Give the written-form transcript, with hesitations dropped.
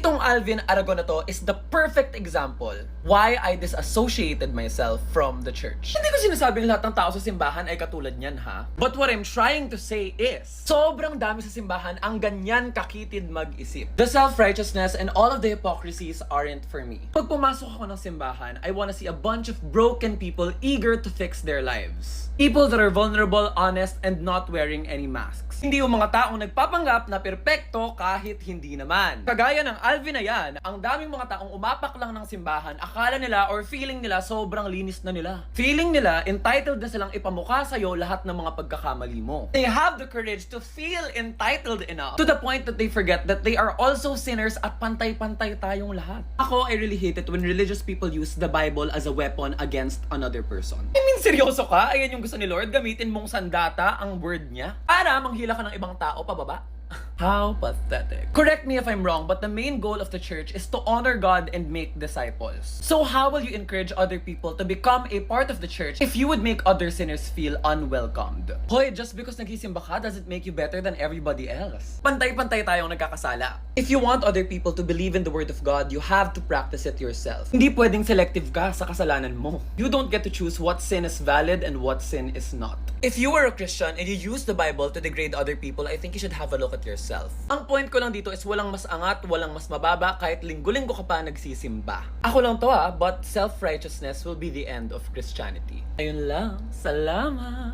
Itong Alvin Aragon na to is the perfect example why I disassociated myself from the church. Hindi ko sinasabing lahat ng tao sa simbahan ay katulad niyan, ha? But what I'm trying to say is, sobrang dami sa simbahan ang ganyan kakitid mag-isip. The self-righteousness and all of the hypocrisies aren't for me. Pag pumasok ako ng simbahan, I wanna see a bunch of broken people eager to fix their lives. People that are vulnerable, honest, and not wearing any masks. Hindi yung mga taong nagpapanggap na perpekto kahit hindi naman. Kagaya ng Alvin na yan, ang daming mga taong umapak lang ng simbahan, akala nila or feeling nila sobrang linis na nila. Feeling nila, entitled na silang ipamukha sa'yo lahat ng mga pagkakamali mo. They have the courage to feel entitled enough to the point that they forget that they are also sinners at pantay-pantay tayong lahat. Ako, I really hate it when religious people use the Bible as a weapon against another person. I mean, seryoso ka? Ayan yung gusto ni Lord, gamitin mong sandata ang word niya para manghila ka ng ibang tao pababa? How pathetic. Correct me if I'm wrong, but the main goal of the church is to honor God and make disciples. So how will you encourage other people to become a part of the church if you would make other sinners feel unwelcomed? Hoy, just because nagsisimba ka doesn't make you better than everybody else. Pantay-pantay tayong nagkakasala. If you want other people to believe in the word of God, you have to practice it yourself. Hindi pwedeng selective ka sa kasalanan mo. You don't get to choose what sin is valid and what sin is not. If you are a Christian and you use the Bible to degrade other people, I think you should have a look at yourself. Ang point ko lang dito is walang mas angat, walang mas mababa kahit linggo-linggo ka pa nagsisimba. Ako lang to but self-righteousness will be the end of Christianity. Ayun lang. Salamat!